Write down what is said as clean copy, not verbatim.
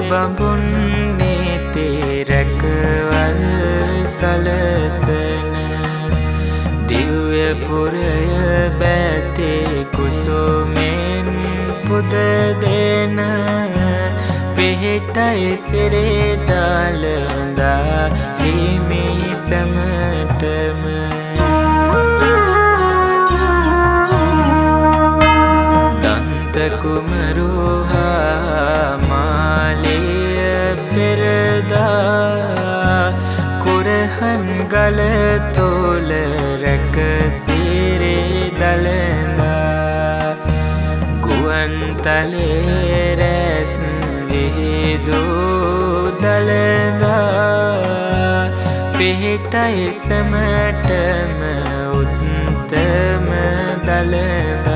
බඹුන් නීතේ රැකවල් සලසන දිව්‍ය පුරය බැතේ කුසුමෙන් පුද දෙන පිහිටයි සිරේ දාලඳා හිමි සැමටම දන්ත කුමරුහා මාලිය පෙරදා කුරහන් ගල තොල රැක සිරේ දලඳා ගුවන් තලේ රැස් විහිදූ දලඳා පිහිටයි සැමටම උත්තම දලඳා